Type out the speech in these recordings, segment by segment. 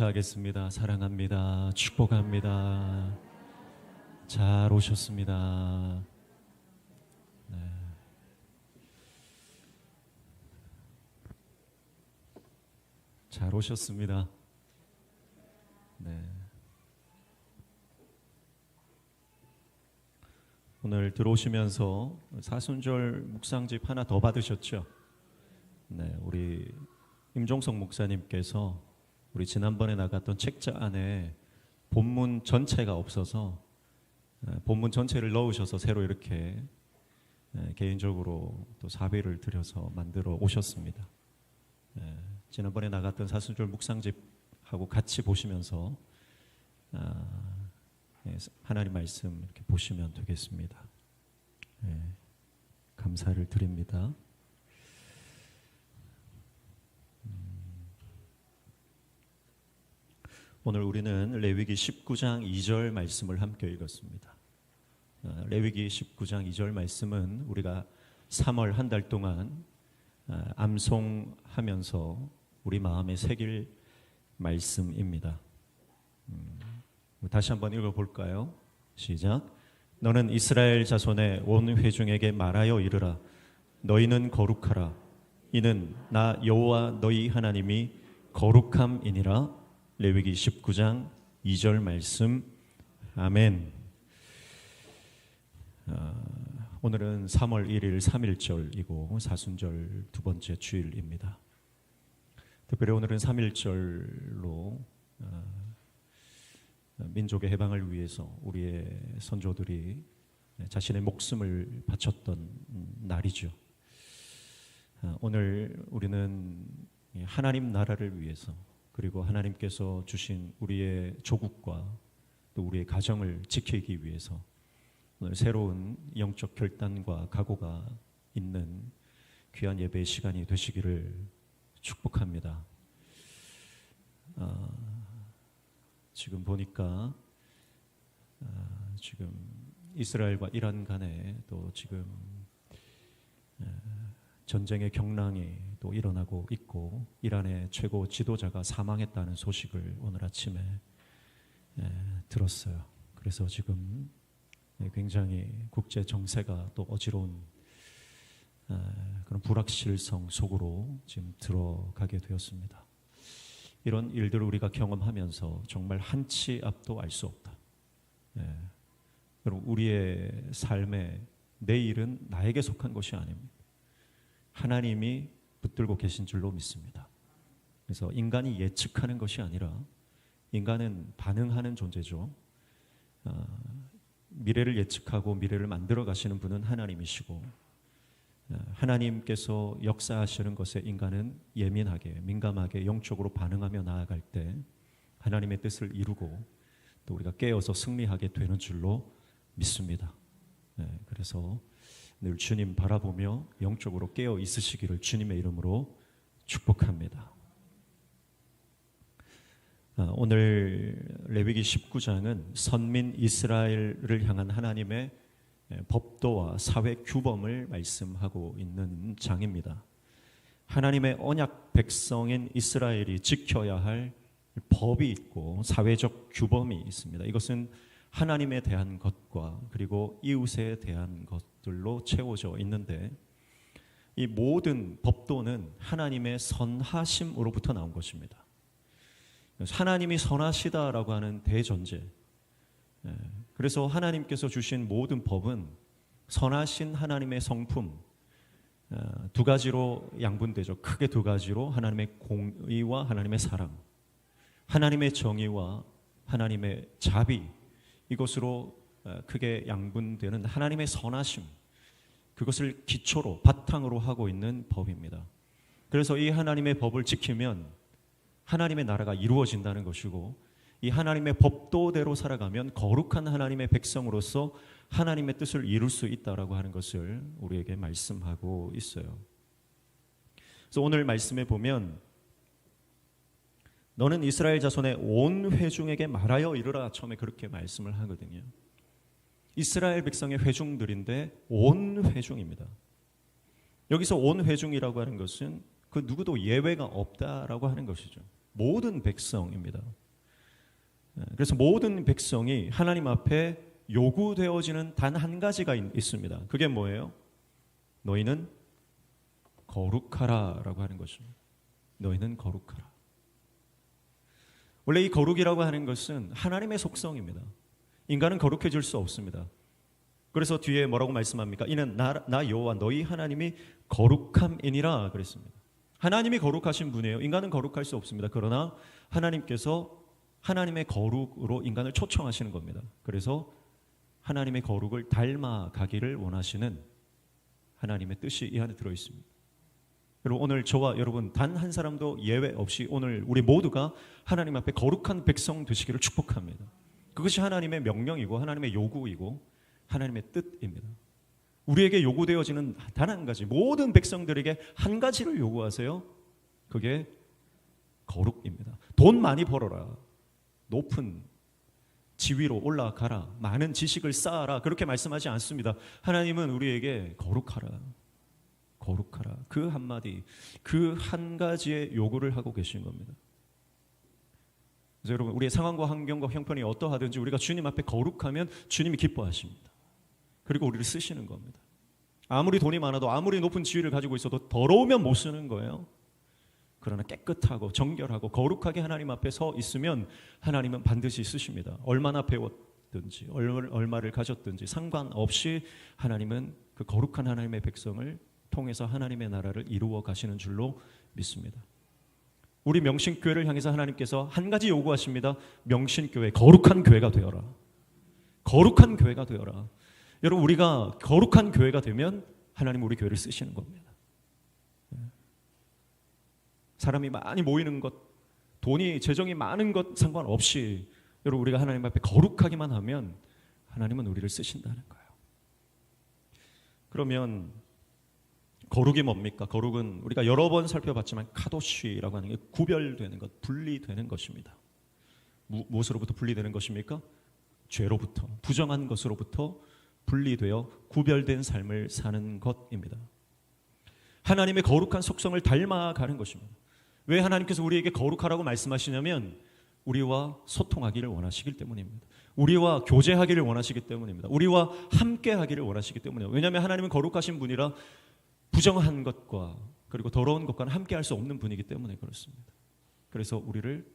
하겠습니다. 사랑합니다. 축복합니다. 잘 오셨습니다. 네. 잘 오셨습니다. 네. 오늘 들어오시면서 사순절 묵상집 하나 더 받으셨죠? 네, 우리 임종석 목사님께서 우리 지난번에 나갔던 책자 안에 본문 전체가 없어서 본문 전체를 넣으셔서 새로 이렇게 개인적으로 또 사비를 들여서 만들어 오셨습니다. 지난번에 나갔던 사순절 묵상집하고 같이 보시면서 하나님 말씀 이렇게 보시면 되겠습니다. 감사를 드립니다. 오늘 우리는 레위기 19장 2절 말씀을 함께 읽었습니다. 레위기 19장 2절 말씀은 우리가 3월 한 달 동안 암송하면서 우리 마음에 새길 말씀입니다. 다시 한번 읽어볼까요? 시작. 너는 이스라엘 자손의 온 회중에게 말하여 이르라. 너희는 거룩하라. 이는 나 여호와 너희 하나님이 거룩함이니라. 레위기 19장 2절 말씀. 아멘. 오늘은 3월 1일 3일절이고 사순절 두 번째 주일입니다. 특별히 오늘은 3일절로 민족의 해방을 위해서 우리의 선조들이 자신의 목숨을 바쳤던 날이죠. 오늘 우리는 하나님 나라를 위해서 그리고 하나님께서 주신 우리의 조국과 또 우리의 가정을 지키기 위해서 오늘 새로운 영적 결단과 각오가 있는 귀한 예배의 시간이 되시기를 축복합니다. 지금 보니까 지금 이스라엘과 이란 간에 또 지금 전쟁의 경랑이 또 일어나고 있고 이란의 최고 지도자가 사망했다는 소식을 오늘 아침에 들었어요. 그래서 지금 굉장히 국제 정세가 또 어지러운 그런 불확실성 속으로 지금 들어가게 되었습니다. 이런 일들을 우리가 경험하면서 정말 한치 앞도 알 수 없다. 여러분, 우리의 삶의 내일은 나에게 속한 것이 아닙니다. 하나님이 붙들고 계신 줄로 믿습니다. 그래서 인간이 예측하는 것이 아니라 인간은 반응하는 존재죠. 미래를 예측하고 미래를 만들어 가시는 분은 하나님이시고 하나님께서 역사하시는 것에 인간은 예민하게 민감하게 영적으로 반응하며 나아갈 때 하나님의 뜻을 이루고 또 우리가 깨어서 승리하게 되는 줄로 믿습니다. 그래서 늘 주님 바라보며 영적으로 깨어 있으시기를 주님의 이름으로 축복합니다. 오늘 레위기 19장은 선민 이스라엘을 향한 하나님의 법도와 사회 규범을 말씀하고 있는 장입니다. 하나님의 언약 백성인 이스라엘이 지켜야 할 법이 있고 사회적 규범이 있습니다. 이것은 하나님에 대한 것과 그리고 이웃에 대한 것들로 채워져 있는데 이 모든 법도는 하나님의 선하심으로부터 나온 것입니다. 하나님이 선하시다라고 하는 대전제. 그래서 하나님께서 주신 모든 법은 선하신 하나님의 성품 두 가지로 양분되죠. 크게 두 가지로 하나님의 공의와 하나님의 사랑, 하나님의 정의와 하나님의 자비, 이것으로 크게 양분되는 하나님의 선하심, 그것을 기초로 바탕으로 하고 있는 법입니다. 그래서 이 하나님의 법을 지키면 하나님의 나라가 이루어진다는 것이고 이 하나님의 법도대로 살아가면 거룩한 하나님의 백성으로서 하나님의 뜻을 이룰 수 있다라고 하는 것을 우리에게 말씀하고 있어요. 그래서 오늘 말씀에 보면 너는 이스라엘 자손의 온 회중에게 말하여 이르라, 처음에 그렇게 말씀을 하거든요. 이스라엘 백성의 회중들인데 온 회중입니다. 여기서 온 회중이라고 하는 것은 그 누구도 예외가 없다라고 하는 것이죠. 모든 백성입니다. 그래서 모든 백성이 하나님 앞에 요구되어지는 단 한 가지가 있습니다. 그게 뭐예요? 너희는 거룩하라 라고 하는 것입니다. 너희는 거룩하라. 원래 이 거룩이라고 하는 것은 하나님의 속성입니다. 인간은 거룩해질 수 없습니다. 그래서 뒤에 뭐라고 말씀합니까? 이는 나 여호와 너희 하나님이 거룩함이니라 그랬습니다. 하나님이 거룩하신 분이에요. 인간은 거룩할 수 없습니다. 그러나 하나님께서 하나님의 거룩으로 인간을 초청하시는 겁니다. 그래서 하나님의 거룩을 닮아가기를 원하시는 하나님의 뜻이 이 안에 들어있습니다. 그리고 오늘 저와 여러분 단 한 사람도 예외 없이 오늘 우리 모두가 하나님 앞에 거룩한 백성 되시기를 축복합니다. 그것이 하나님의 명령이고 하나님의 요구이고 하나님의 뜻입니다. 우리에게 요구되어지는 단 한 가지, 모든 백성들에게 한 가지를 요구하세요. 그게 거룩입니다. 돈 많이 벌어라, 높은 지위로 올라가라, 많은 지식을 쌓아라, 그렇게 말씀하지 않습니다. 하나님은 우리에게 거룩하라, 거룩하라, 그 한마디, 그 한 가지의 요구를 하고 계신 겁니다. 그래서 여러분, 우리의 상황과 환경과 형편이 어떠하든지 우리가 주님 앞에 거룩하면 주님이 기뻐하십니다. 그리고 우리를 쓰시는 겁니다. 아무리 돈이 많아도, 아무리 높은 지위를 가지고 있어도 더러우면 못 쓰는 거예요. 그러나 깨끗하고 정결하고 거룩하게 하나님 앞에 서 있으면 하나님은 반드시 쓰십니다. 얼마나 배웠든지 얼마를 가졌든지 상관없이 하나님은 그 거룩한 하나님의 백성을 통해서 하나님의 나라를 이루어 가시는 줄로 믿습니다. 우리 명신교회를 향해서 하나님께서 한 가지 요구하십니다. 명신교회, 거룩한 교회가 되어라. 거룩한 교회가 되어라. 여러분, 우리가 거룩한 교회가 되면 하나님 우리 교회를 쓰시는 겁니다. 사람이 많이 모이는 것, 돈이, 재정이 많은 것 상관없이 여러분, 우리가 하나님 앞에 거룩하기만 하면 하나님은 우리를 쓰신다는 거예요. 그러면 거룩이 뭡니까? 거룩은 우리가 여러 번 살펴봤지만 카도시라고 하는 게 구별되는 것, 분리되는 것입니다. 무엇으로부터 분리되는 것입니까? 죄로부터, 부정한 것으로부터 분리되어 구별된 삶을 사는 것입니다. 하나님의 거룩한 속성을 닮아가는 것입니다. 왜 하나님께서 우리에게 거룩하라고 말씀하시냐면 우리와 소통하기를 원하시기 때문입니다. 우리와 교제하기를 원하시기 때문입니다. 우리와 함께하기를 원하시기 때문이에요. 왜냐하면 하나님은 거룩하신 분이라 부정한 것과 그리고 더러운 것과는 함께할 수 없는 분이기 때문에 그렇습니다. 그래서 우리를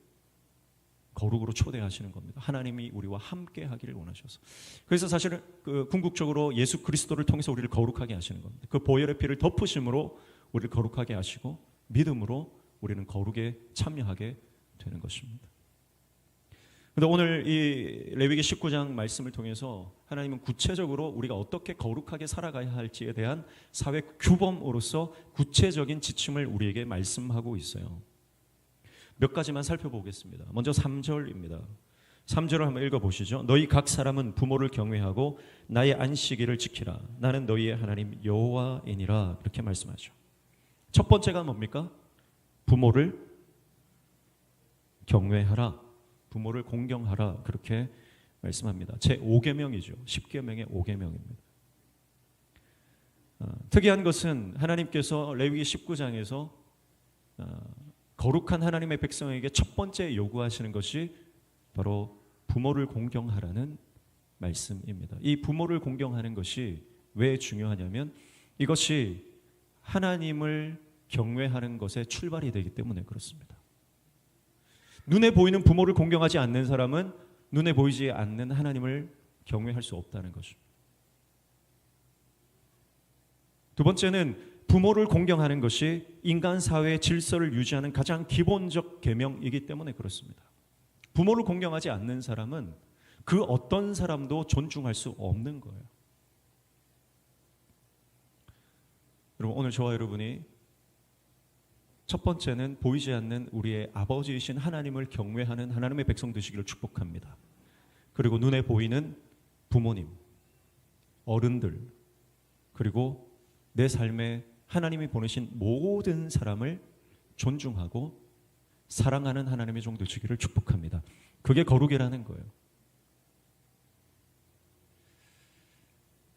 거룩으로 초대하시는 겁니다. 하나님이 우리와 함께하기를 원하셔서. 그래서 사실은 궁극적으로 예수 그리스도를 통해서 우리를 거룩하게 하시는 겁니다. 그 보혈의 피를 덮으심으로 우리를 거룩하게 하시고 믿음으로 우리는 거룩에 참여하게 되는 것입니다. 그런데 오늘 이 레위기 19장 말씀을 통해서 하나님은 구체적으로 우리가 어떻게 거룩하게 살아가야 할지에 대한 사회 규범으로서 구체적인 지침을 우리에게 말씀하고 있어요. 몇 가지만 살펴보겠습니다. 먼저 3절입니다. 3절을 한번 읽어보시죠. 너희 각 사람은 부모를 경외하고 나의 안식일을 지키라. 나는 너희의 하나님 여호와이니라. 이렇게 말씀하죠. 첫 번째가 뭡니까? 부모를 경외하라. 부모를 공경하라. 그렇게 말씀합니다. 제5계명이죠. 10계명의 5계명입니다. 특이한 것은 하나님께서 레위기 19장에서 거룩한 하나님의 백성에게 첫 번째 요구하시는 것이 바로 부모를 공경하라는 말씀입니다. 이 부모를 공경하는 것이 왜 중요하냐면 이것이 하나님을 경외하는 것의 출발이 되기 때문에 그렇습니다. 눈에 보이는 부모를 공경하지 않는 사람은 눈에 보이지 않는 하나님을 경외할 수 없다는 것입니다. 두 번째는 부모를 공경하는 것이 인간 사회의 질서를 유지하는 가장 기본적 계명이기 때문에 그렇습니다. 부모를 공경하지 않는 사람은 그 어떤 사람도 존중할 수 없는 거예요. 여러분, 오늘 저와 여러분이 첫 번째는 보이지 않는 우리의 아버지이신 하나님을 경외하는 하나님의 백성 되시기를 축복합니다. 그리고 눈에 보이는 부모님, 어른들, 그리고 내 삶에 하나님이 보내신 모든 사람을 존중하고 사랑하는 하나님의 종 되시기를 축복합니다. 그게 거룩이라는 거예요.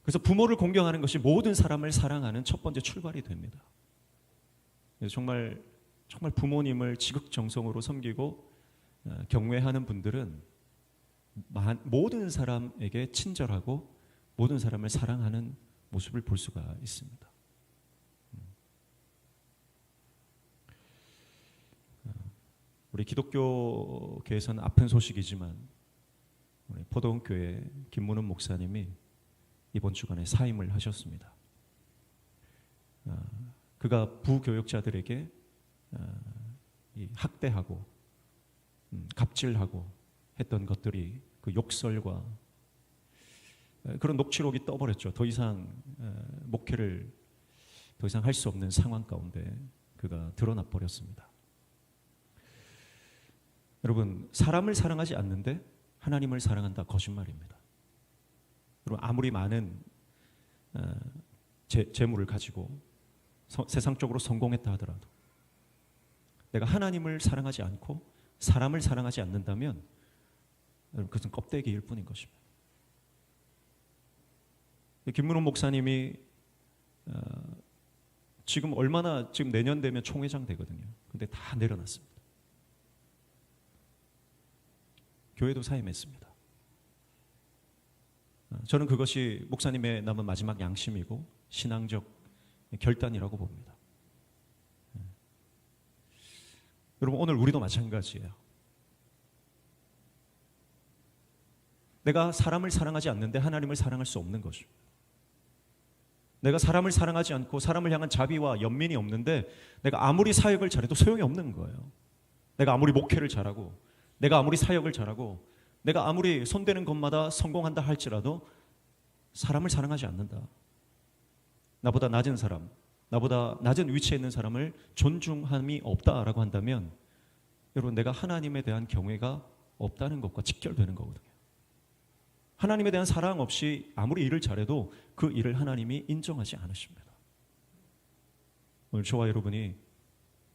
그래서 부모를 공경하는 것이 모든 사람을 사랑하는 첫 번째 출발이 됩니다. 정말 정말 부모님을 지극정성으로 섬기고 경외하는 분들은 모든 사람에게 친절하고 모든 사람을 사랑하는 모습을 볼 수가 있습니다. 우리 기독교계에서는 아픈 소식이지만 우리 포도원교회 김문훈 목사님이 이번 주간에 사임을 하셨습니다. 그가 부교역자들에게 학대하고 갑질하고 했던 것들이 그 욕설과 그런 녹취록이 떠버렸죠. 더 이상 목회를 더 이상 할 수 없는 상황 가운데 그가 드러나 버렸습니다. 여러분, 사람을 사랑하지 않는데 하나님을 사랑한다, 거짓말입니다. 여러분, 아무리 많은 재물을 가지고 세상적으로 성공했다 하더라도 내가 하나님을 사랑하지 않고 사람을 사랑하지 않는다면 여러분, 그것은 껍데기일 뿐인 것입니다. 김문훈 목사님이 지금 내년 되면 총회장 되거든요. 근데 다 내려놨습니다. 교회도 사임했습니다. 저는 그것이 목사님의 남은 마지막 양심이고 신앙적 결단이라고 봅니다. 여러분, 오늘 우리도 마찬가지예요. 내가 사람을 사랑하지 않는데 하나님을 사랑할 수 없는 것입니다. 내가 사람을 사랑하지 않고 사람을 향한 자비와 연민이 없는데 내가 아무리 사역을 잘해도 소용이 없는 거예요. 내가 아무리 목회를 잘하고 내가 아무리 사역을 잘하고 내가 아무리 손대는 것마다 성공한다 할지라도 사람을 사랑하지 않는다. 나보다 낮은 사람, 나보다 낮은 위치에 있는 사람을 존중함이 없다라고 한다면 여러분, 내가 하나님에 대한 경외가 없다는 것과 직결되는 거거든요. 하나님에 대한 사랑 없이 아무리 일을 잘해도 그 일을 하나님이 인정하지 않으십니다. 오늘 저와 여러분이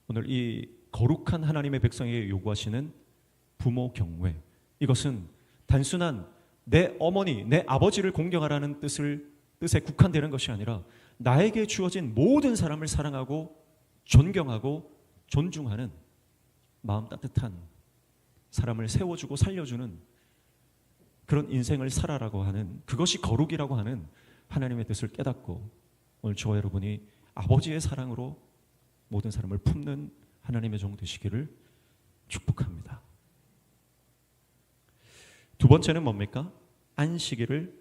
오늘 이 거룩한 하나님의 백성에게 요구하시는 부모 경외, 이것은 단순한 내 어머니, 내 아버지를 공경하라는 뜻에 국한되는 것이 아니라 나에게 주어진 모든 사람을 사랑하고 존경하고 존중하는 마음 따뜻한 사람을 세워주고 살려주는 그런 인생을 살아라고 하는, 그것이 거룩이라고 하는 하나님의 뜻을 깨닫고 오늘 저와 여러분이 아버지의 사랑으로 모든 사람을 품는 하나님의 종 되시기를 축복합니다. 두 번째는 뭡니까? 안식일을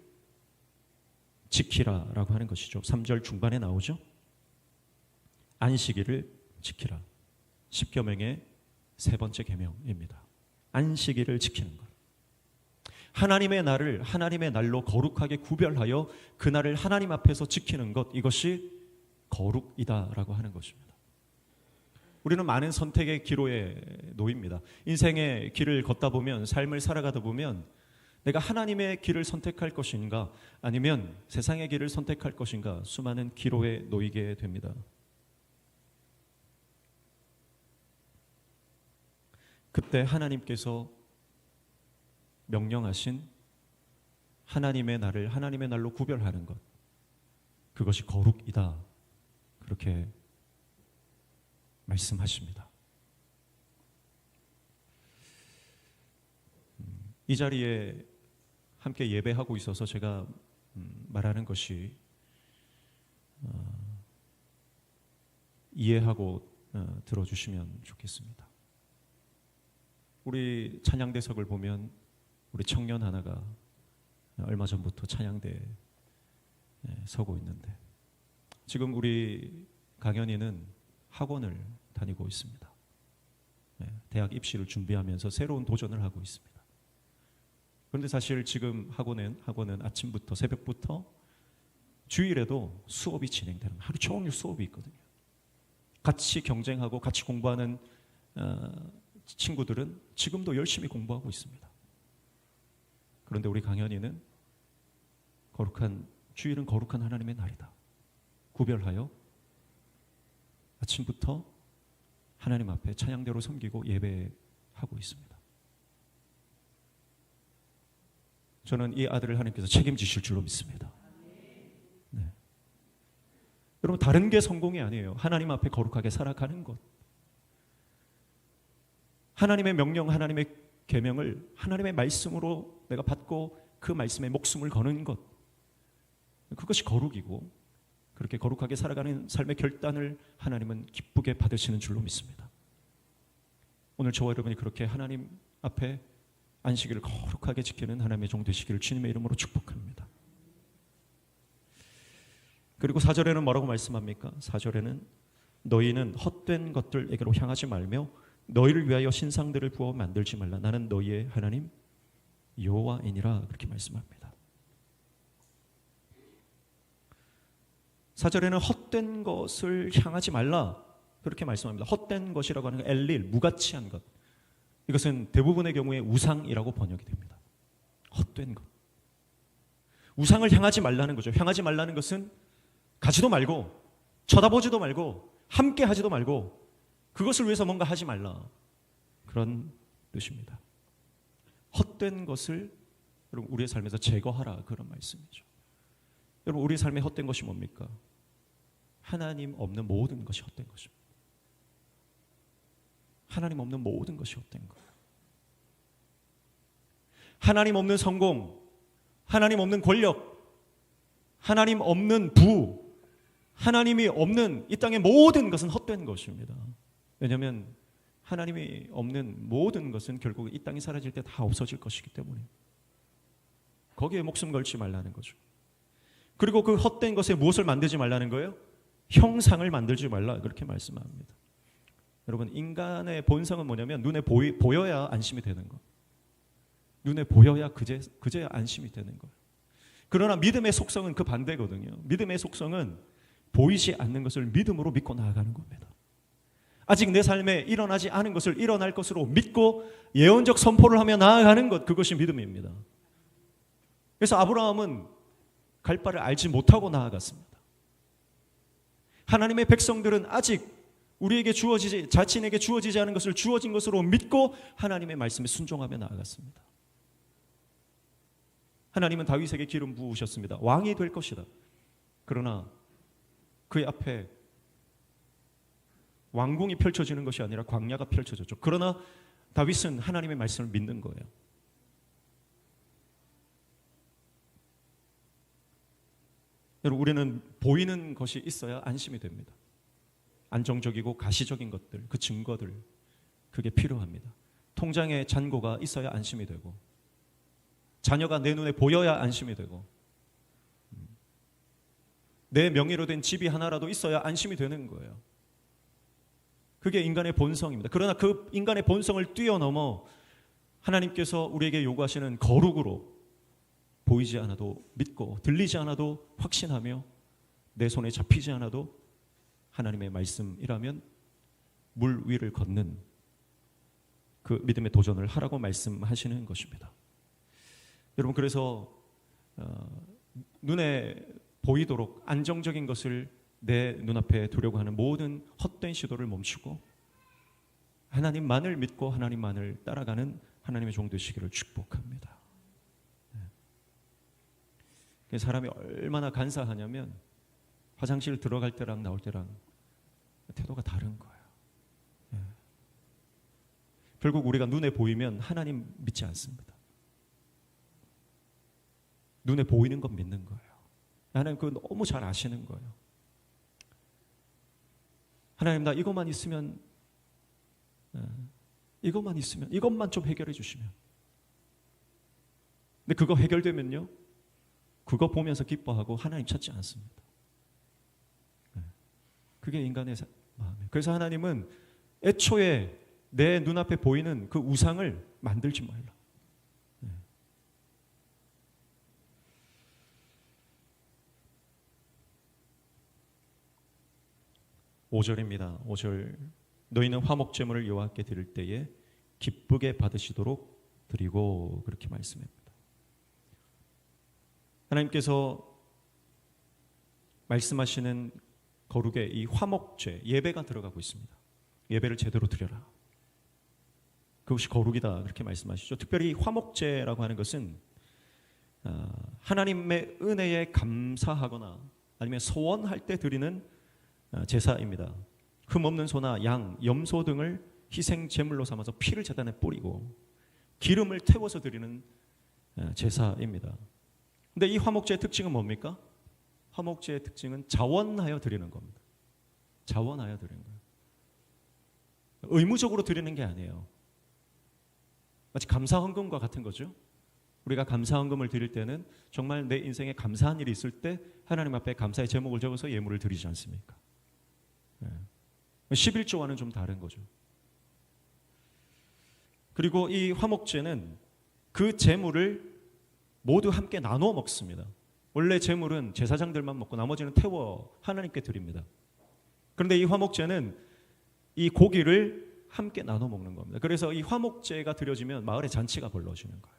지키라라고 하는 것이죠. 3절 중반에 나오죠. 안식일을 지키라. 10계명의 세 번째 계명입니다. 안식일을 지키는 것. 하나님의 날을 하나님의 날로 거룩하게 구별하여 그 날을 하나님 앞에서 지키는 것, 이것이 거룩이다라고 하는 것입니다. 우리는 많은 선택의 기로에 놓입니다. 인생의 길을 걷다 보면, 삶을 살아가다 보면 내가 하나님의 길을 선택할 것인가 아니면 세상의 길을 선택할 것인가 수많은 기로에 놓이게 됩니다. 그때 하나님께서 명령하신 하나님의 날을 하나님의 날로 구별하는 것, 그것이 거룩이다, 그렇게 말씀하십니다. 이 자리에 함께 예배하고 있어서 제가 말하는 것이 이해하고 들어주시면 좋겠습니다. 우리 찬양대석을 보면 우리 청년 하나가 얼마 전부터 찬양대에 서고 있는데, 지금 우리 강연이는 학원을 다니고 있습니다. 대학 입시를 준비하면서 새로운 도전을 하고 있습니다. 그런데 사실 지금 학원은 아침부터 새벽부터 주일에도 수업이 진행되는, 하루 종일 수업이 있거든요. 같이 경쟁하고 같이 공부하는 친구들은 지금도 열심히 공부하고 있습니다. 그런데 우리 강연이는 주일은 거룩한 하나님의 날이다, 구별하여 아침부터 하나님 앞에 찬양대로 섬기고 예배하고 있습니다. 저는 이 아들을 하나님께서 책임지실 줄로 믿습니다. 네. 여러분, 다른 게 성공이 아니에요. 하나님 앞에 거룩하게 살아가는 것, 하나님의 명령, 하나님의 계명을 하나님의 말씀으로 내가 받고 그 말씀에 목숨을 거는 것, 그것이 거룩이고 그렇게 거룩하게 살아가는 삶의 결단을 하나님은 기쁘게 받으시는 줄로 믿습니다. 오늘 저와 여러분이 그렇게 하나님 앞에 안식일을 거룩하게 지키는 하나님의 종 되시기를 주님의 이름으로 축복합니다. 그리고 4절에는 뭐라고 말씀합니까? 4절에는 너희는 헛된 것들에게로 향하지 말며 너희를 위하여 신상들을 부어 만들지 말라. 나는 너희의 하나님 여호와이니라. 그렇게 말씀합니다. 4절에는 헛된 것을 향하지 말라. 그렇게 말씀합니다. 헛된 것이라고 하는 건 엘릴, 무가치한 것. 이것은 대부분의 경우에 우상이라고 번역이 됩니다. 헛된 것. 우상을 향하지 말라는 거죠. 향하지 말라는 것은 가지도 말고 쳐다보지도 말고 함께 하지도 말고 그것을 위해서 뭔가 하지 말라. 그런 뜻입니다. 헛된 것을 여러분 우리의 삶에서 제거하라. 그런 말씀이죠. 여러분 우리의 삶에 헛된 것이 뭡니까? 하나님 없는 모든 것이 헛된 것입니다. 하나님 없는 모든 것이 헛된 거예요. 하나님 없는 성공, 하나님 없는 권력, 하나님 없는 부, 하나님이 없는 이 땅의 모든 것은 헛된 것입니다. 왜냐하면 하나님이 없는 모든 것은 결국 이 땅이 사라질 때 다 없어질 것이기 때문에 거기에 목숨 걸지 말라는 거죠. 그리고 그 헛된 것에 무엇을 만들지 말라는 거예요? 형상을 만들지 말라. 그렇게 말씀합니다. 여러분 인간의 본성은 뭐냐면 눈에 보여야 안심이 되는 거. 눈에 보여야 그제야 안심이 되는 거예요. 그러나 믿음의 속성은 그 반대거든요. 믿음의 속성은 보이지 않는 것을 믿음으로 믿고 나아가는 겁니다. 아직 내 삶에 일어나지 않은 것을 일어날 것으로 믿고 예언적 선포를 하며 나아가는 것, 그것이 믿음입니다. 그래서 아브라함은 갈 바를 알지 못하고 나아갔습니다. 하나님의 백성들은 아직 우리에게 자신에게 주어지지 않은 것을 주어진 것으로 믿고 하나님의 말씀에 순종하며 나아갔습니다. 하나님은 다윗에게 기름 부으셨습니다. 왕이 될 것이다. 그러나 그의 앞에 왕궁이 펼쳐지는 것이 아니라 광야가 펼쳐졌죠. 그러나 다윗은 하나님의 말씀을 믿는 거예요. 여러분 우리는 보이는 것이 있어야 안심이 됩니다. 안정적이고 가시적인 것들, 그 증거들, 그게 필요합니다. 통장에 잔고가 있어야 안심이 되고 자녀가 내 눈에 보여야 안심이 되고 내 명의로 된 집이 하나라도 있어야 안심이 되는 거예요. 그게 인간의 본성입니다. 그러나 그 인간의 본성을 뛰어넘어 하나님께서 우리에게 요구하시는 거룩으로 보이지 않아도 믿고 들리지 않아도 확신하며 내 손에 잡히지 않아도 하나님의 말씀이라면 물 위를 걷는 그 믿음의 도전을 하라고 말씀하시는 것입니다. 여러분 그래서 눈에 보이도록 안정적인 것을 내 눈앞에 두려고 하는 모든 헛된 시도를 멈추고 하나님만을 믿고 하나님만을 따라가는 하나님의 종 되시기를 축복합니다. 사람이 얼마나 간사하냐면 화장실 들어갈 때랑 나올 때랑 태도가 다른 거예요. 결국 우리가 눈에 보이면 하나님 믿지 않습니다. 눈에 보이는 건 믿는 거예요. 하나님 그거 너무 잘 아시는 거예요. 하나님 나 이것만 있으면 이것만 좀 해결해 주시면. 근데 그거 해결되면요 그거 보면서 기뻐하고 하나님 찾지 않습니다. 그게 인간의 마음이에요. 그래서 하나님은 애초에 내 눈앞에 보이는 그 우상을 만들지 말라. 5절입니다. 5절 너희는 화목제물을 여호와께 드릴 때에 기쁘게 받으시도록 드리고 그렇게 말씀합니다. 하나님께서 말씀하시는 거룩에 이 화목제, 예배가 들어가고 있습니다. 예배를 제대로 드려라. 그것이 거룩이다 그렇게 말씀하시죠. 특별히 화목제라고 하는 것은 하나님의 은혜에 감사하거나 아니면 소원할 때 드리는 제사입니다. 흠없는 소나 양, 염소 등을 희생 제물로 삼아서 피를 제단에 뿌리고 기름을 태워서 드리는 제사입니다. 근데 이 화목제의 특징은 뭡니까? 화목제의 특징은 자원하여 드리는 겁니다. 자원하여 드리는 거예요. 의무적으로 드리는 게 아니에요. 마치 감사헌금과 같은 거죠. 우리가 감사헌금을 드릴 때는 정말 내 인생에 감사한 일이 있을 때 하나님 앞에 감사의 제목을 적어서 예물을 드리지 않습니까? 11조와는 좀 다른 거죠. 그리고 이 화목제는 그 제물을 모두 함께 나눠 먹습니다. 원래 제물은 제사장들만 먹고 나머지는 태워 하나님께 드립니다. 그런데 이 화목제는 이 고기를 함께 나눠 먹는 겁니다. 그래서 이 화목제가 드려지면 마을에 잔치가 벌어지는 거예요.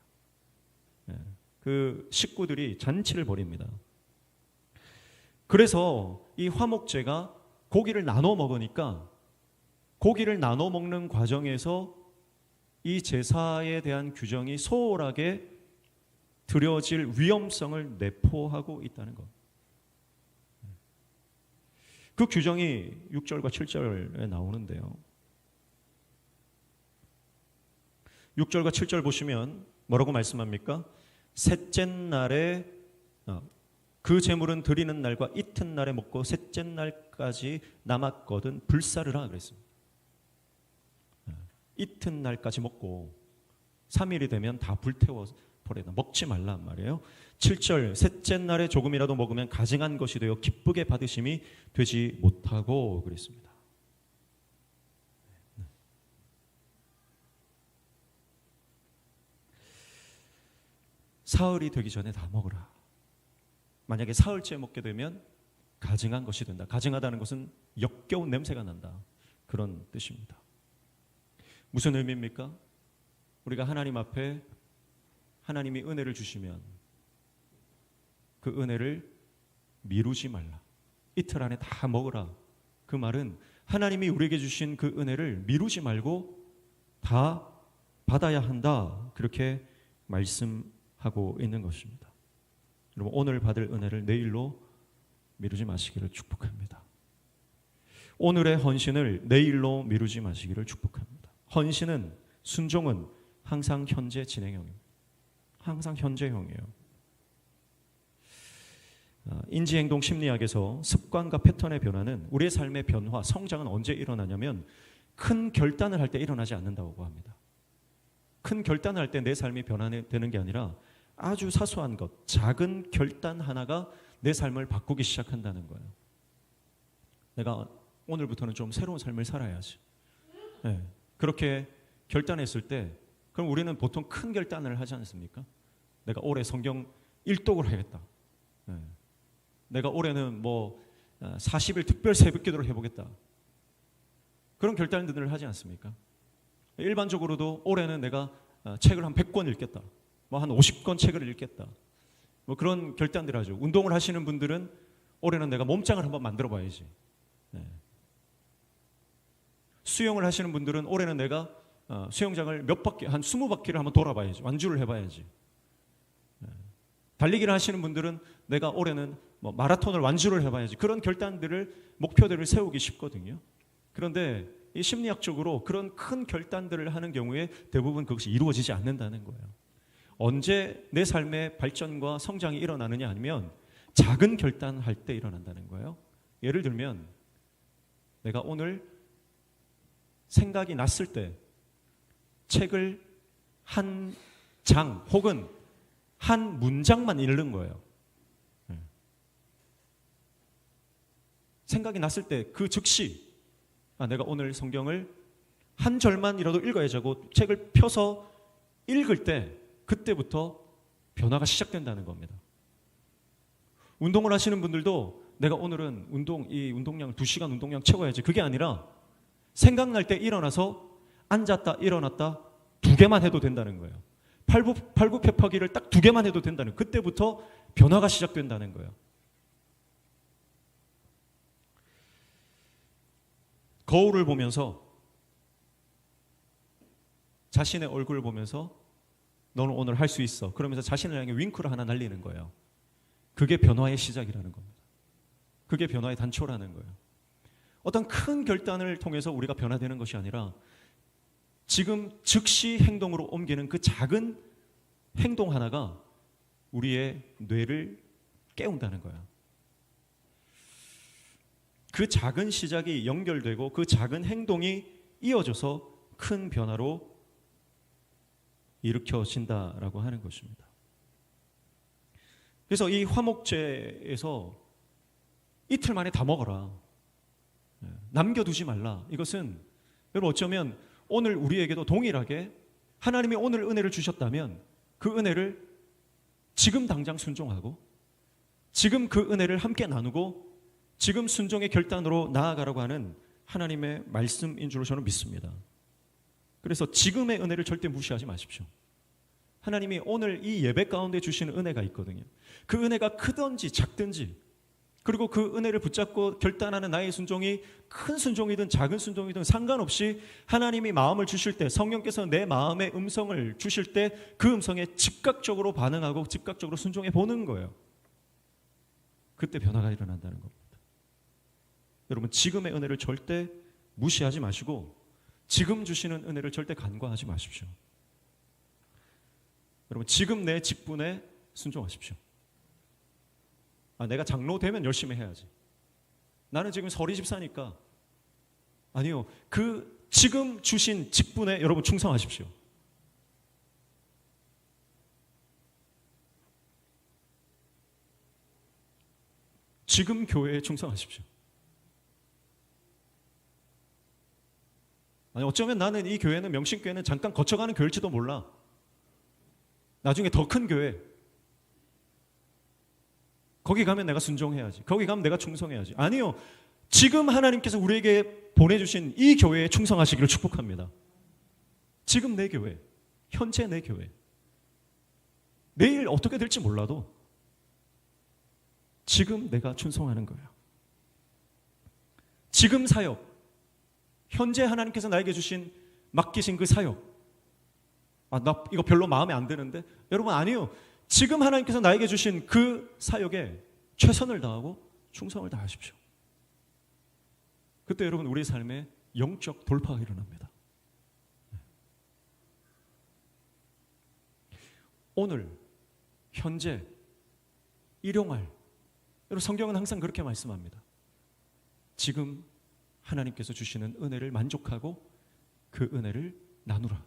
그 식구들이 잔치를 벌입니다. 그래서 이 화목제가 고기를 나눠 먹으니까 고기를 나눠 먹는 과정에서 이 제사에 대한 규정이 소홀하게 드려질 위험성을 내포하고 있다는 것. 그 규정이 6절과 7절에 나오는데요. 6절과 7절 보시면 뭐라고 말씀합니까? 셋째 날에 그 제물은 드리는 날과 이튿날에 먹고 셋째 날까지 남았거든 불사르라 그랬습니다. 이튿날까지 먹고 3일이 되면 다 불태워 버려라. 먹지 말란 말이에요. 7절 셋째 날에 조금이라도 먹으면 가증한 것이 되어 기쁘게 받으심이 되지 못하고 그랬습니다. 사흘이 되기 전에 다 먹으라. 만약에 사흘째 먹게 되면 가증한 것이 된다. 가증하다는 것은 역겨운 냄새가 난다. 그런 뜻입니다. 무슨 의미입니까? 우리가 하나님 앞에 하나님이 은혜를 주시면 그 은혜를 미루지 말라. 이틀 안에 다 먹으라. 그 말은 하나님이 우리에게 주신 그 은혜를 미루지 말고 다 받아야 한다. 그렇게 말씀하고 있는 것입니다. 여러분, 오늘 받을 은혜를 내일로 미루지 마시기를 축복합니다. 오늘의 헌신을 내일로 미루지 마시기를 축복합니다. 헌신은, 순종은 항상 현재 진행형입니다. 항상 현재형이에요. 인지행동 심리학에서 습관과 패턴의 변화는, 우리의 삶의 변화, 성장은 언제 일어나냐면 큰 결단을 할 때 일어나지 않는다고 합니다. 큰 결단을 할 때 내 삶이 변화되는 게 아니라 아주 사소한 것, 작은 결단 하나가 내 삶을 바꾸기 시작한다는 거예요. 내가 오늘부터는 좀 새로운 삶을 살아야지. 네, 그렇게 결단했을 때, 그럼 우리는 보통 큰 결단을 하지 않습니까? 내가 올해 성경 1독을 하겠다. 네. 내가 올해는 40일 특별 새벽 기도를 해보겠다. 그런 결단들을 하지 않습니까? 일반적으로도 올해는 내가 책을 한 100권 읽겠다. 한 50권 책을 읽겠다. 그런 결단들을 하죠. 운동을 하시는 분들은 올해는 내가 몸짱을 한번 만들어 봐야지. 네. 수영을 하시는 분들은 올해는 내가 수영장을 몇 바퀴, 한 20바퀴를 한번 돌아봐야지. 완주를 해봐야지. 네. 달리기를 하시는 분들은 내가 올해는 마라톤을 완주를 해봐야지. 그런 결단들을, 목표들을 세우기 쉽거든요. 그런데 이 심리학적으로 그런 큰 결단들을 하는 경우에 대부분 그것이 이루어지지 않는다는 거예요. 언제 내 삶의 발전과 성장이 일어나느냐 하면 작은 결단할 때 일어난다는 거예요. 예를 들면 내가 오늘 생각이 났을 때 책을 한 장 혹은 한 문장만 읽는 거예요. 생각이 났을 때 그 즉시 내가 오늘 성경을 한 절만이라도 읽어야지 하고 책을 펴서 읽을 때 그때부터 변화가 시작된다는 겁니다. 운동을 하시는 분들도 내가 오늘은 운동량 2시간 운동량 채워야지, 그게 아니라 생각날 때 일어나서 앉았다 일어났다 2개만 해도 된다는 거예요. 팔굽혀펴기를 딱 2개만 해도 된다는 거예요. 그때부터 변화가 시작된다는 거예요. 거울을 보면서, 자신의 얼굴을 보면서 너는 오늘 할 수 있어, 그러면서 자신을 향해 윙크를 하나 날리는 거예요. 그게 변화의 시작이라는 겁니다. 그게 변화의 단초라는 거예요. 어떤 큰 결단을 통해서 우리가 변화되는 것이 아니라 지금 즉시 행동으로 옮기는 그 작은 행동 하나가 우리의 뇌를 깨운다는 거야. 그 작은 시작이 연결되고 그 작은 행동이 이어져서 큰 변화로 일으켜진다라고 하는 것입니다. 그래서 이 화목제에서 이틀 만에 다 먹어라, 남겨두지 말라. 이것은 여러분 어쩌면 오늘 우리에게도 동일하게 하나님이 오늘 은혜를 주셨다면 그 은혜를 지금 당장 순종하고 지금 그 은혜를 함께 나누고 지금 순종의 결단으로 나아가라고 하는 하나님의 말씀인 줄로 저는 믿습니다. 그래서 지금의 은혜를 절대 무시하지 마십시오. 하나님이 오늘 이 예배 가운데 주시는 은혜가 있거든요. 그 은혜가 크든지 작든지, 그리고 그 은혜를 붙잡고 결단하는 나의 순종이 큰 순종이든 작은 순종이든 상관없이 하나님이 마음을 주실 때, 성령께서 내 마음의 음성을 주실 때 그 음성에 즉각적으로 반응하고 즉각적으로 순종해 보는 거예요. 그때 변화가 일어난다는 겁니다. 여러분, 지금의 은혜를 절대 무시하지 마시고 지금 주시는 은혜를 절대 간과하지 마십시오. 여러분, 지금 내 직분에 순종하십시오. 내가 장로 되면 열심히 해야지. 나는 지금 서리 집사니까. 아니요, 그 지금 주신 직분에 여러분 충성하십시오. 지금 교회에 충성하십시오. 어쩌면 나는 이 교회는, 명신교회는 잠깐 거쳐가는 교회일지도 몰라. 나중에 더 큰 교회, 거기 가면 내가 순종해야지, 거기 가면 내가 충성해야지. 아니요, 지금 하나님께서 우리에게 보내주신 이 교회에 충성하시기를 축복합니다. 지금 내 교회, 현재 내 교회, 내일 어떻게 될지 몰라도 지금 내가 충성하는 거예요. 지금 사역, 현재 하나님께서 나에게 주신, 맡기신 그 사역, 나 이거 별로 마음에 안 드는데, 여러분 아니요, 지금 하나님께서 나에게 주신 그 사역에 최선을 다하고 충성을 다하십시오. 그때 여러분 우리의 삶에 영적 돌파가 일어납니다. 오늘, 현재, 일용할, 여러분 성경은 항상 그렇게 말씀합니다. 지금 하나님께서 주시는 은혜를 만족하고 그 은혜를 나누라.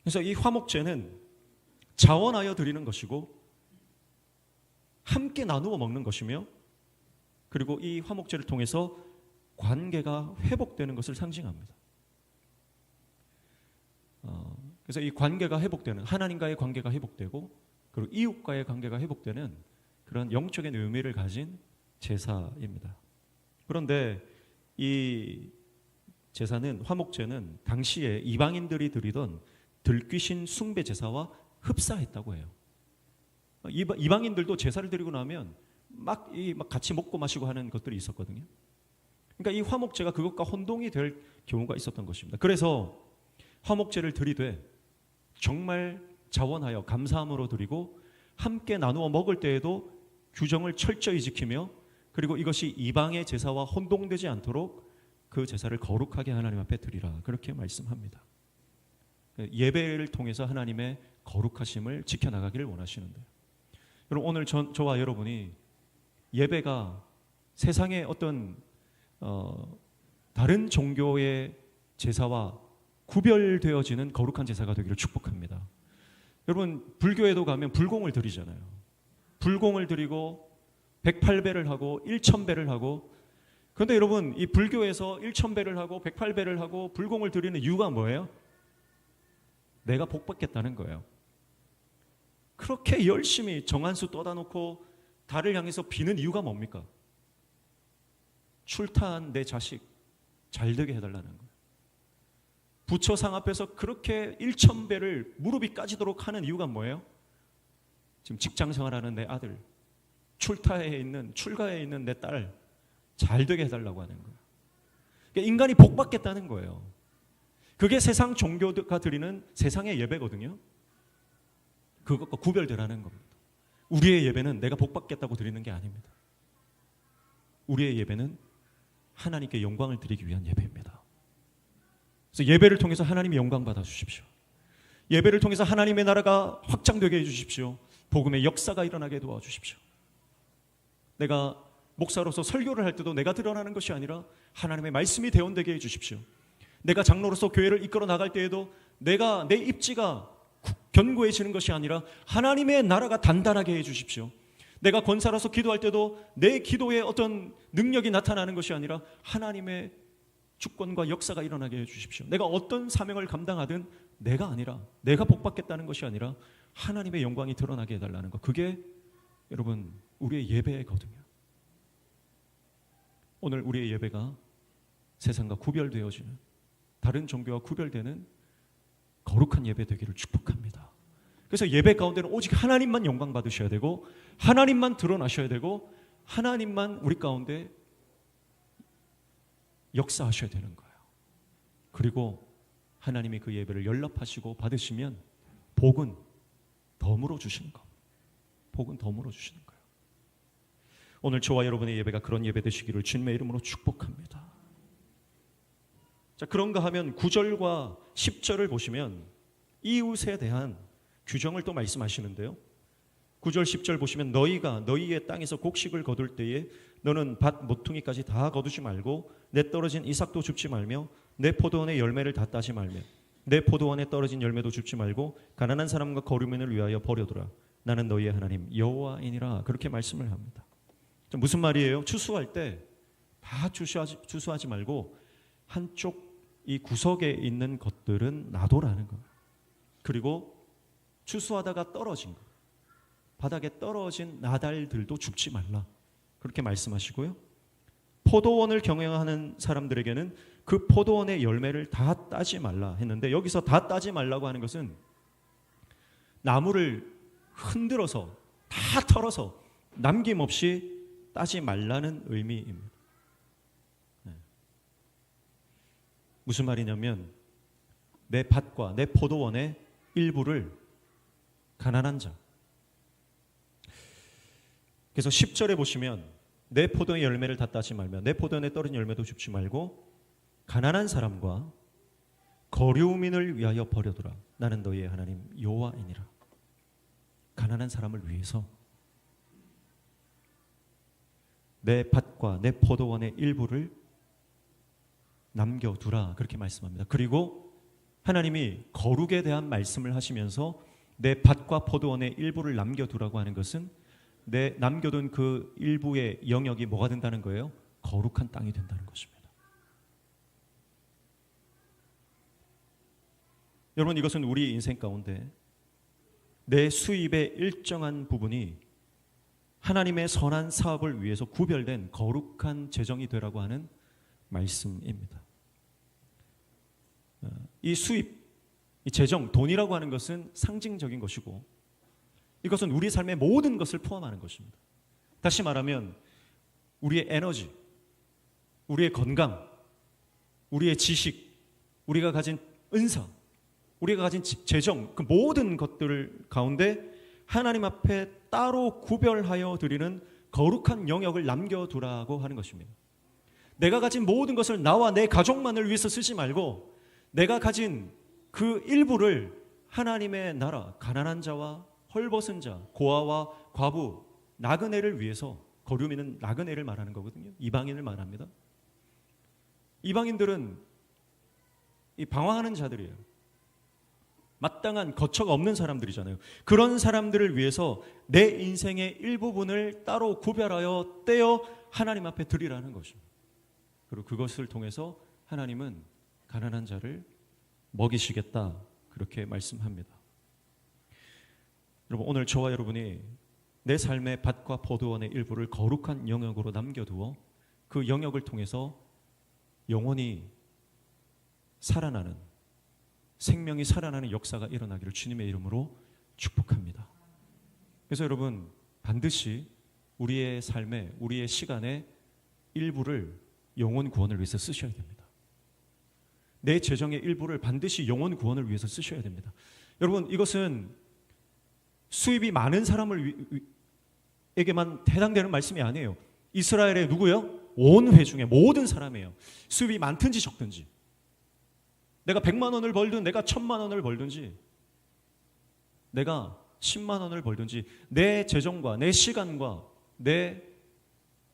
그래서 이 화목제는 자원하여 드리는 것이고 함께 나누어 먹는 것이며, 그리고 이 화목제를 통해서 관계가 회복되는 것을 상징합니다. 그래서 이 관계가 회복되는, 하나님과의 관계가 회복되고 그리고 이웃과의 관계가 회복되는 그런 영적인 의미를 가진 제사입니다. 그런데 이 제사는, 화목제는 당시에 이방인들이 드리던 들귀신 숭배 제사와 흡사했다고 해요. 이방인들도 제사를 드리고 나면 막 같이 먹고 마시고 하는 것들이 있었거든요. 그러니까 이 화목제가 그것과 혼동이 될 경우가 있었던 것입니다. 그래서 화목제를 드리되 정말 자원하여 감사함으로 드리고 함께 나누어 먹을 때에도 규정을 철저히 지키며, 그리고 이것이 이방의 제사와 혼동되지 않도록 그 제사를 거룩하게 하나님 앞에 드리라, 그렇게 말씀합니다. 예배를 통해서 하나님의 거룩하심을 지켜나가기를 원하시는데, 여러분 오늘 저와 여러분이 예배가 세상의 어떤 다른 종교의 제사와 구별되어지는 거룩한 제사가 되기를 축복합니다. 여러분 불교에도 가면 불공을 드리잖아요. 불공을 드리고 108배를 하고 1000배를 하고, 그런데 여러분 이 불교에서 1000배를 하고 108배를 하고 불공을 드리는 이유가 뭐예요? 내가 복 받겠다는 거예요. 그렇게 열심히 정한수 떠다 놓고 달을 향해서 비는 이유가 뭡니까? 출타한 내 자식 잘 되게 해달라는 거예요. 부처상 앞에서 그렇게 1000배를 무릎이 까지도록 하는 이유가 뭐예요? 지금 직장 생활하는 내 아들, 출가에 있는 내 딸 잘 되게 해달라고 하는 거예요. 그러니까 인간이 복 받겠다는 거예요. 그게 세상 종교가 드리는 세상의 예배거든요. 그것과 구별되라는 겁니다. 우리의 예배는 내가 복 받겠다고 드리는 게 아닙니다. 우리의 예배는 하나님께 영광을 드리기 위한 예배입니다. 그래서 예배를 통해서 하나님의 영광 받아 주십시오. 예배를 통해서 하나님의 나라가 확장되게 해주십시오. 복음의 역사가 일어나게 도와주십시오. 내가 목사로서 설교를 할 때도 내가 드러나는 것이 아니라 하나님의 말씀이 대언되게 해주십시오. 내가 장로로서 교회를 이끌어 나갈 때에도 내 입지가 견고해지는 것이 아니라 하나님의 나라가 단단하게 해주십시오. 내가 권사로서 기도할 때도 내 기도에 어떤 능력이 나타나는 것이 아니라 하나님의 주권과 역사가 일어나게 해주십시오. 내가 어떤 사명을 감당하든 내가 아니라, 내가 복받겠다는 것이 아니라 하나님의 영광이 드러나게 해달라는 것, 그게 여러분 우리의 예배거든요. 오늘 우리의 예배가 세상과 구별되어지는, 다른 종교와 구별되는 거룩한 예배 되기를 축복합니다. 그래서 예배 가운데는 오직 하나님만 영광 받으셔야 되고, 하나님만 드러나셔야 되고, 하나님만 우리 가운데 역사하셔야 되는 거예요. 그리고 하나님이 그 예배를 연락하시고 받으시면 복은 덤으로 주시는 거. 복은 덤으로 주시는 거예요. 오늘 저와 여러분의 예배가 그런 예배 되시기를 주님의 이름으로 축복합니다. 자, 그런가 하면 9절과 10절을 보시면 이웃에 대한 규정을 또 말씀하시는데요. 9절 10절 보시면 너희가 너희의 땅에서 곡식을 거둘 때에 너는 밭 모퉁이까지 다 거두지 말고 내 떨어진 이삭도 줍지 말며 내 포도원의 열매를 다 따지 말며 내 포도원에 떨어진 열매도 줍지 말고 가난한 사람과 거류민을 위하여 버려두라. 나는 너희의 하나님 여호와이니라. 그렇게 말씀을 합니다. 무슨 말이에요? 추수할 때 다 추수하지 말고 한쪽 이 구석에 있는 것들은 놔둬라는 거예요. 그리고 추수하다가 떨어진 것, 바닥에 떨어진 나달들도 줍지 말라. 그렇게 말씀하시고요. 포도원을 경영하는 사람들에게는 그 포도원의 열매를 다 따지 말라 했는데, 여기서 다 따지 말라고 하는 것은 나무를 흔들어서 다 털어서 남김없이 따지 말라는 의미입니다. 무슨 말이냐면 내 밭과 내 포도원의 일부를 가난한 자, 그래서 10절에 보시면 내 포도의 열매를 다 따지 말며 내 포도원에 떨어진 열매도 줍지 말고 가난한 사람과 거류민을 위하여 버려두라. 나는 너희의 하나님 여호와이니라. 가난한 사람을 위해서 내 밭과 내 포도원의 일부를 남겨두라. 그렇게 말씀합니다. 그리고 하나님이 거룩에 대한 말씀을 하시면서 내 밭과 포도원의 일부를 남겨두라고 하는 것은 내 남겨둔 그 일부의 영역이 뭐가 된다는 거예요? 거룩한 땅이 된다는 것입니다. 여러분, 이것은 우리 인생 가운데 내 수입의 일정한 부분이 하나님의 선한 사업을 위해서 구별된 거룩한 재정이 되라고 하는 말씀입니다. 이 수입, 이 재정, 돈이라고 하는 것은 상징적인 것이고 이것은 우리 삶의 모든 것을 포함하는 것입니다. 다시 말하면 우리의 에너지, 우리의 건강, 우리의 지식, 우리가 가진 은사, 우리가 가진 재정, 그 모든 것들 가운데 하나님 앞에 따로 구별하여 드리는 거룩한 영역을 남겨두라고 하는 것입니다. 내가 가진 모든 것을 나와 내 가족만을 위해서 쓰지 말고 내가 가진 그 일부를 하나님의 나라, 가난한 자와 헐벗은 자, 고아와 과부, 나그네를 위해서, 거류민은 나그네를 말하는 거거든요. 이방인을 말합니다. 이방인들은 이 방황하는 자들이에요. 마땅한 거처가 없는 사람들이잖아요. 그런 사람들을 위해서 내 인생의 일부분을 따로 구별하여 떼어 하나님 앞에 드리라는 것입니다. 그리고 그것을 통해서 하나님은 가난한 자를 먹이시겠다, 그렇게 말씀합니다. 여러분, 오늘 저와 여러분이 내 삶의 밭과 포도원의 일부를 거룩한 영역으로 남겨두어 그 영역을 통해서 영혼이 살아나는, 생명이 살아나는 역사가 일어나기를 주님의 이름으로 축복합니다. 그래서 여러분, 반드시 우리의 삶에, 우리의 시간에 일부를 영혼 구원을 위해서 쓰셔야 됩니다. 내 재정의 일부를 반드시 영혼 구원을 위해서 쓰셔야 됩니다. 여러분, 이것은 수입이 많은 사람에게만 해당되는 말씀이 아니에요. 이스라엘의 누구요? 온 회중의 모든 사람이에요. 수입이 많든지 적든지, 내가 100만 원을 벌든 내가 1000만 원을 벌든지 내가 10만 원을 벌든지 내 재정과 내 시간과 내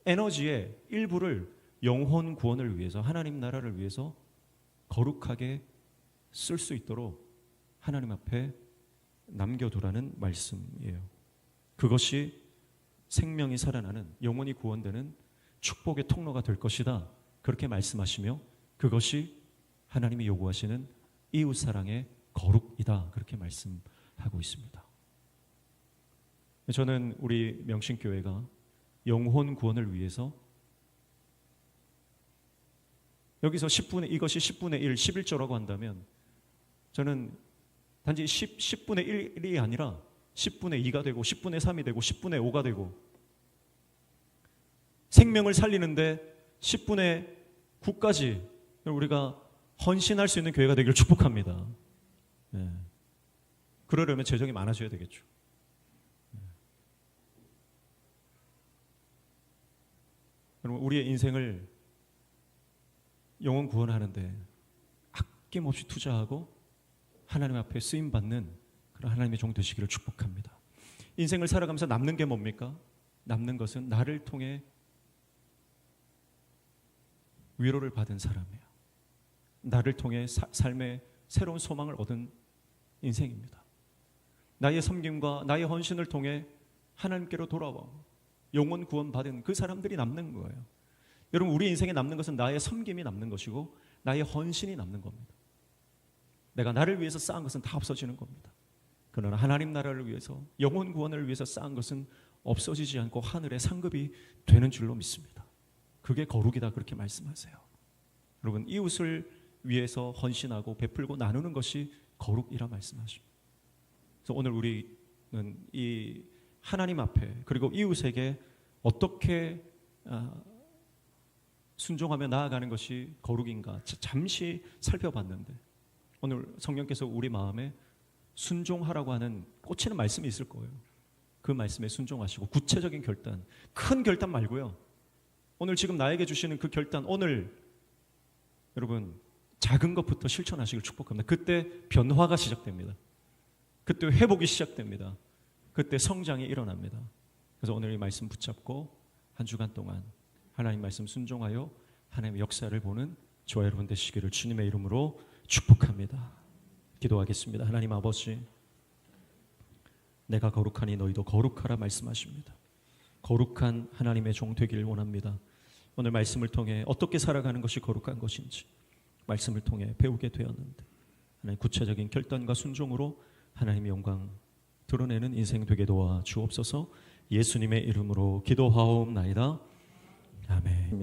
에너지의 일부를 영혼 구원을 위해서, 하나님 나라를 위해서 거룩하게 쓸 수 있도록 하나님 앞에 남겨두라는 말씀이에요. 그것이 생명이 살아나는, 영혼이 구원되는 축복의 통로가 될 것이다, 그렇게 말씀하시며 그것이 하나님이 요구하시는 이웃사랑의 거룩이다, 그렇게 말씀하고 있습니다. 저는 우리 명신교회가 영혼 구원을 위해서 여기서 이것이 10분의 1, 11조라고 한다면 저는 단지 10분의 1이 아니라 10분의 2가 되고 10분의 3이 되고 10분의 5가 되고 생명을 살리는데 10분의 9까지 우리가 헌신할 수 있는 교회가 되기를 축복합니다. 네. 그러려면 재정이 많아져야 되겠죠. 네. 여러분, 우리의 인생을 영혼 구원하는데 아낌없이 투자하고 하나님 앞에 쓰임받는 그런 하나님의 종 되시기를 축복합니다. 인생을 살아가면서 남는 게 뭡니까? 남는 것은 나를 통해 위로를 받은 사람이에요. 나를 통해 삶의 새로운 소망을 얻은 인생입니다. 나의 섬김과 나의 헌신을 통해 하나님께로 돌아와 영혼 구원 받은 그 사람들이 남는 거예요. 여러분, 우리 인생에 남는 것은 나의 섬김이 남는 것이고 나의 헌신이 남는 겁니다. 내가 나를 위해서 쌓은 것은 다 없어지는 겁니다. 그러나 하나님 나라를 위해서, 영혼 구원을 위해서 쌓은 것은 없어지지 않고 하늘의 상급이 되는 줄로 믿습니다. 그게 거룩이다, 그렇게 말씀하세요. 여러분, 이웃을 위해서 헌신하고 베풀고 나누는 것이 거룩이라 말씀하십니다. 그래서 오늘 우리는 이 하나님 앞에 그리고 이웃에게 어떻게 순종하며 나아가는 것이 거룩인가 잠시 살펴봤는데, 오늘 성령께서 우리 마음에 순종하라고 하는 꽂히는 말씀이 있을 거예요. 그 말씀에 순종하시고 구체적인 결단, 큰 결단 말고요, 오늘 지금 나에게 주시는 그 결단, 오늘 여러분 작은 것부터 실천하시길 축복합니다. 그때 변화가 시작됩니다. 그때 회복이 시작됩니다. 그때 성장이 일어납니다. 그래서 오늘 이 말씀 붙잡고 한 주간 동안 하나님 말씀 순종하여 하나님의 역사를 보는 저와 여러분 되시기를 주님의 이름으로 축복합니다. 기도하겠습니다. 하나님 아버지, 내가 거룩하니 너희도 거룩하라 말씀하십니다. 거룩한 하나님의 종 되기를 원합니다. 오늘 말씀을 통해 어떻게 살아가는 것이 거룩한 것인지 말씀을 통해 배우게 되었는데, 하나님 구체적인 결단과 순종으로 하나님의 영광 드러내는 인생 되게 도와 주옵소서. 예수님의 이름으로 기도하옵나이다. 아멘.